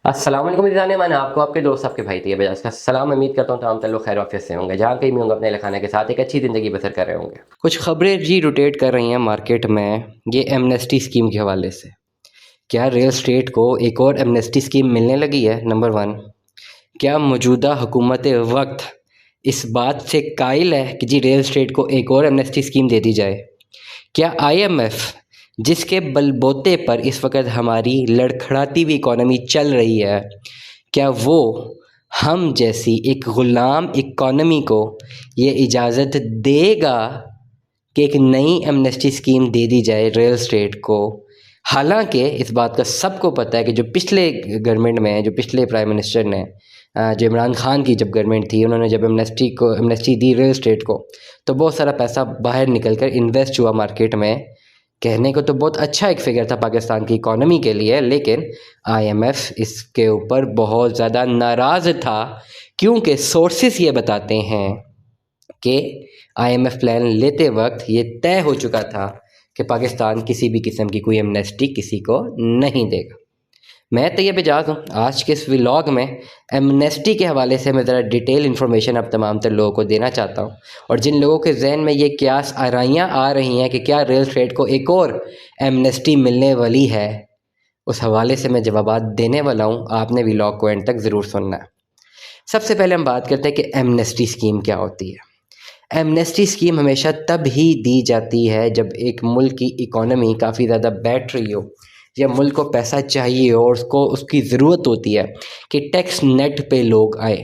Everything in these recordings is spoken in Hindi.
अस्सलाम वालेकुम जाने मैंने आपको आपके दोस्त आपके भाई दिए बजाज का सलाम। उम्मीद करता हूँ तमाम लोग खैर वाफियत से होंगे, जहाँ कहीं भी होंगे अपने लखाने के साथ एक अच्छी ज़िंदगी बसर कर रहे होंगे। कुछ खबरें जी रोटेट कर रही हैं मार्केट में ये एमनेस्टी स्कीम के हवाले से। क्या रियल स्टेट को एक और एमनेस्टी स्कीम मिलने लगी है? नंबर वन, क्या मौजूदा हुकूमत वक्त इस बात से कायल है कि जी रियल स्टेट को एक और एमनेस्टी स्कीम दे दी जाए? क्या आईएमएफ जिसके बलबूते पर इस वक्त हमारी लड़खड़ाती हुई इकॉनमी चल रही है, क्या वो हम जैसी एक ग़ुलाम इकॉनमी को ये इजाज़त देगा कि एक नई एमनेस्टी स्कीम दे दी जाए रियल स्टेट को? हालांकि इस बात का सबको पता है कि जो पिछले गवर्नमेंट में जो पिछले प्राइम मिनिस्टर ने जो इमरान खान की जब गवर्नमेंट थी, उन्होंने जब एमनेस्टी दी रियल स्टेट को, तो बहुत सारा पैसा बाहर निकल कर इन्वेस्ट हुआ मार्केट में। कहने को तो बहुत अच्छा एक फिगर था पाकिस्तान की इकॉनमी के लिए, लेकिन आईएमएफ इसके ऊपर बहुत ज़्यादा नाराज़ था, क्योंकि सोर्सेस ये बताते हैं कि आईएमएफ प्लान लेते वक्त ये तय हो चुका था कि पाकिस्तान किसी भी किस्म की कोई एमनेस्टी किसी को नहीं देगा। मैं तैयब एजाज हूँ। आज के इस व्लॉग में एमनेस्टी के हवाले से मैं ज़रा डिटेल इन्फॉर्मेशन अब तमाम तर लोगों को देना चाहता हूँ, और जिन लोगों के जहन में ये क्यास आराइयाँ आ रही हैं कि क्या रियल स्टेट को एक और एमनेस्टी मिलने वाली है, उस हवाले से मैं जवाबात देने वाला हूँ। आपने व्लॉग को एंड तक ज़रूर सुनना है। सबसे पहले हम बात करते हैं कि एमनेस्टी स्कीम क्या होती है। एमनेस्टी स्कीम हमेशा तब ही दी जाती है जब एक मुल्क की इकॉनमी काफ़ी ज़्यादा बैठ रही हो, या मुल्क को पैसा चाहिए और उसको उसकी ज़रूरत होती है कि टैक्स नेट पे लोग आए।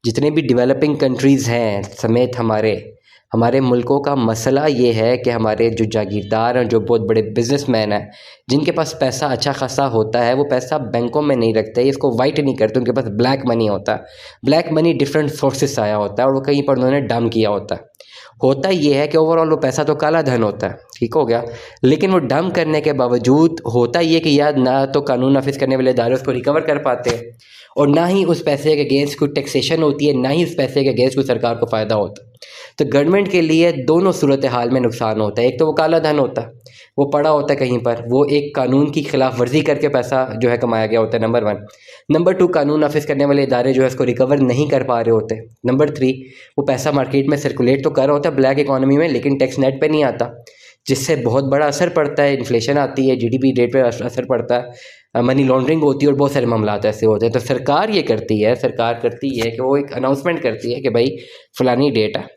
जितने भी डेवलपिंग कंट्रीज़ हैं समेत हमारे मुल्कों का मसला ये है कि हमारे जो जागीरदार हैं, जो बहुत बड़े बिजनेसमैन हैं, जिनके पास पैसा अच्छा खासा होता है, वो पैसा बैंकों में नहीं रखते, इसको वाइट नहीं करते, उनके पास ब्लैक मनी होता है। ब्लैक मनी डिफरेंट सोर्सेस से आया होता है और वो कहीं पर उन्होंने डम किया होता है। होता ये है कि ओवरऑल वो पैसा तो काला धन होता है, ठीक हो गया, लेकिन वो डम करने के बावजूद होता ये कि यार ना तो कानून नाफिज करने वाले इदारे उसको रिकवर कर पाते हैं, और ना ही उस पैसे के अगेंस्ट कोई टैक्सेशन होती है, ना ही उस पैसे के अगेंस्ट कोई सरकार को फ़ायदा होता है। तो गवर्नमेंट के लिए दोनों सूरत हाल में नुकसान होता है। एक तो वो काला धन होता है, वो पड़ा होता है कहीं पर, वो एक कानून की खिलाफ वर्जी करके पैसा जो है कमाया गया होता है, नंबर वन। नंबर टू, कानून नाफिज करने वाले इदारे जो है उसको रिकवर नहीं कर पा रहे होते। नंबर थ्री, वो पैसा मार्केट में सर्कुलेट तो कर रहा होता है ब्लैक इकॉनमी में, लेकिन टैक्स नेट पे नहीं आता, जिससे बहुत बड़ा असर पड़ता है। इन्फ्लेशन आती है, जीडीपी रेट पे असर पड़ता है, मनी लॉन्ड्रिंग होती है, और बहुत सारे मामला ऐसे होते हैं। तो सरकार करती है कि वो एक अनाउंसमेंट करती है कि भाई फलानी डेट है,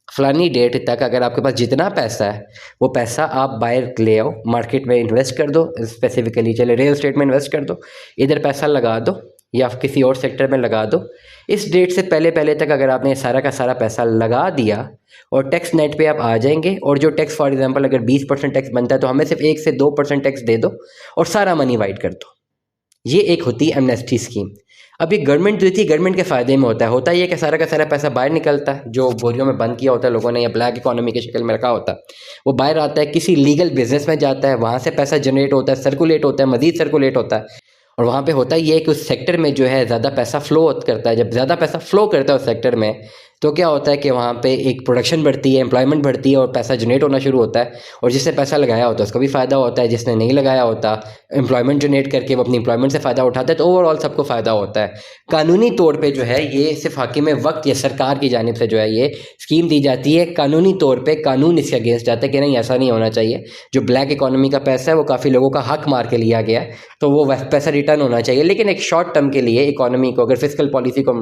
फलानी डेट तक अगर आपके पास जितना पैसा है वो पैसा आप बाहर ले आओ, मार्केट में इन्वेस्ट कर दो, स्पेसिफिकली चले रियल एस्टेट में इन्वेस्ट कर दो, इधर पैसा लगा दो या किसी और सेक्टर में लगा दो। इस डेट से पहले पहले तक अगर आपने सारा का सारा पैसा लगा दिया और टैक्स नेट पे आप आ जाएंगे, और जो टैक्स फॉर एग्जांपल अगर 20% टैक्स बनता है तो हमें सिर्फ 1 से 2% टैक्स दे दो और सारा मनी वाइट कर दो। ये एक होती है एमनेस्टी स्कीम। अब ये गवर्नमेंट जो थी, गवर्नमेंट के फ़ायदे में होता है ये कि सारा का सारा पैसा बाहर निकलता है, जो बोरियों में बंद किया होता है लोगों ने या ब्लैक इकोनॉमी की शक्ल में रखा होता है, वो बाहर आता है, किसी लीगल बिजनेस में जाता है, वहाँ से पैसा जनरेट होता है, सर्कुलेट होता है, मजीद सर्कुलेट होता है। और वहाँ पे होता ये है कि उस सेक्टर में जो है ज़्यादा पैसा फ़्लो करता है। जब ज़्यादा पैसा फ़्लो करता है उस सेक्टर में, तो क्या होता है कि वहाँ पे एक प्रोडक्शन बढ़ती है, एम्प्लॉयमेंट बढ़ती है और पैसा जनरेट होना शुरू होता है, और जिसने पैसा लगाया होता है उसका भी फ़ायदा होता है, जिसने नहीं लगाया होता एम्प्लॉयमेंट जनरेट करके वो अपनी एम्प्लॉयमेंट से फ़ायदा उठाता है, तो ओवरऑल सबको फ़ायदा होता है। कानूनी तौर पर जो है ये सिर्फ हाकिम वक्त या सरकार की जानिब से जो है ये स्कीम दी जाती है। कानूनी तौर पर कानून इसके अगेंस्ट जाता है कि नहीं, ऐसा नहीं होना चाहिए। जो ब्लैक इकॉनमी का पैसा है वो काफ़ी लोगों का हक मार के लिया गया है, तो वो पैसा रिटर्न होना चाहिए। लेकिन एक शॉर्ट टर्म के लिए इकोनॉमी को अगर फिजिकल पॉलिसी को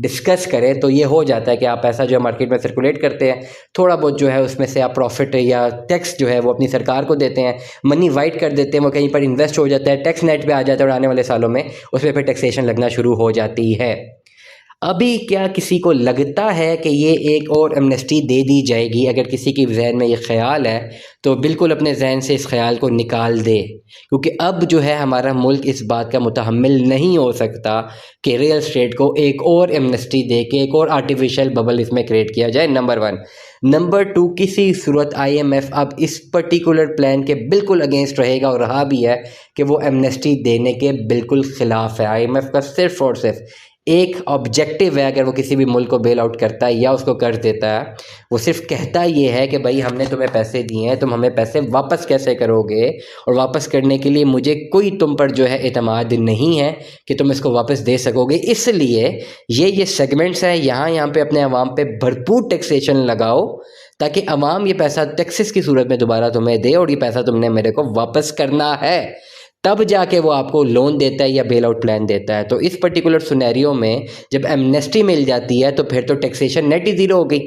डिस्कस करें तो ये हो जाता है कि आप पैसा जो है मार्केट में सर्कुलेट करते हैं, थोड़ा बहुत जो है उसमें से आप प्रॉफिट या टैक्स जो है वो अपनी सरकार को देते हैं, मनी वाइट कर देते हैं, वो कहीं पर इन्वेस्ट हो जाता है, टैक्स नेट पे आ जाता है, और आने वाले सालों में उसमें फिर टैक्सेशन लगना शुरू हो जाती है। अभी क्या किसी को लगता है कि ये एक और एमनेस्टी दे दी जाएगी? अगर किसी के जहन में ये ख्याल है तो बिल्कुल अपने जहन से इस ख्याल को निकाल दे, क्योंकि अब जो है हमारा मुल्क इस बात का मुतहम्मिल नहीं हो सकता कि रियल स्टेट को एक और एमनेस्टी दे के एक और आर्टिफिशियल बबल इसमें क्रिएट किया जाए, नंबर वन। नंबर टू, किसी सूरत आईएमएफ अब इस पर्टिकुलर प्लान के बिल्कुल अगेंस्ट रहेगा, और रहा भी है कि वो एमनेस्टी देने के बिल्कुल ख़िलाफ़ है। आईएमएफ का सिर्फ और सिर्फ एक ऑब्जेक्टिव है अगर वो किसी भी मुल्क को बेल आउट करता है या उसको कर्ज देता है, वो सिर्फ कहता ये है कि भाई हमने तुम्हें पैसे दिए हैं, तुम हमें पैसे वापस कैसे करोगे, और वापस करने के लिए मुझे कोई तुम पर जो है एतमाद नहीं है कि तुम इसको वापस दे सकोगे। इसलिए ये सेगमेंट्स हैं, यहाँ पे अपने अवाम पे भरपूर टैक्सेशन लगाओ ताकि अवाम ये पैसा टैक्सेस की सूरत में दोबारा तुम्हें दे, और ये पैसा तुमने मेरे को वापस करना है, तब जाके वो आपको लोन देता है या बेल आउट प्लान देता है। तो इस पर्टिकुलर सिनेरियो में जब एमनेस्टी मिल जाती है तो फिर तो टैक्सेशन नेट ही ज़ीरो हो गई,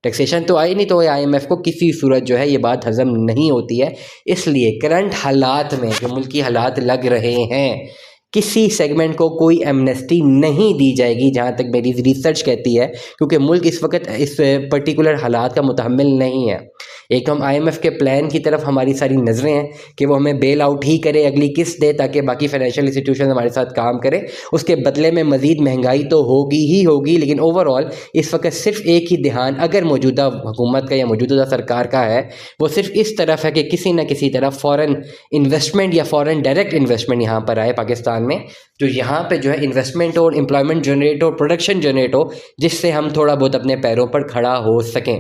टैक्सेशन तो आई नहीं, तो आईएमएफ को किसी सूरत जो है ये बात हजम नहीं होती है। इसलिए करंट हालात में जो मुल्की हालात लग रहे हैं, किसी सेगमेंट को कोई एमनेस्टी नहीं दी जाएगी जहाँ तक मेरी रिसर्च कहती है, क्योंकि मुल्क इस वक्त इस पर्टिकुलर हालात का मुतहम्मिल नहीं है। एक तो हम आईएमएफ के प्लान की तरफ हमारी सारी नज़रें हैं कि वो हमें बेल आउट ही करे, अगली किस्त दे ताकि बाकी फाइनेंशियल इंस्टीट्यूशन हमारे साथ काम करें, उसके बदले में मज़ीद महंगाई तो होगी ही होगी। लेकिन ओवरऑल इस वक्त सिर्फ एक ही ध्यान अगर मौजूदा हुकूमत का या मौजूदा सरकार का है, वो सिर्फ इस तरफ है कि किसी न किसी तरफ फ़ॉरेन इन्वेस्टमेंट या फ़ॉरेन डायरेक्ट इन्वेस्टमेंट यहाँ पर आए पाकिस्तान में, जो यहाँ पे जो है इन्वेस्टमेंट और एम्प्लॉयमेंट जनरेट हो, प्रोडक्शन जनरेट हो, जिससे हम थोड़ा बहुत अपने पैरों पर खड़ा हो सकें।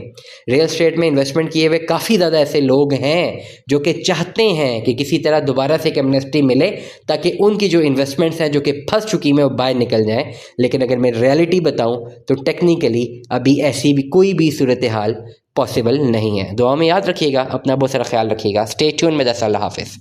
रियल एस्टेट में इन्वेस्टमेंट किए हुए काफ़ी ज़्यादा ऐसे लोग हैं जो कि चाहते हैं कि किसी तरह दोबारा से एक एमनेस्टी मिले ताकि उनकी जो इन्वेस्टमेंट्स हैं जो कि फंस चुकी हैं वो बाहर निकल जाएं। लेकिन अगर मैं रियलिटी बताऊं तो टेक्निकली अभी ऐसी भी कोई भी सूरत हाल पॉसिबल नहीं है। दुआ में याद रखिएगा, अपना बहुत सारा ख्याल रखिएगा। स्टे ट्यून में। अल्लाह हाफिज़।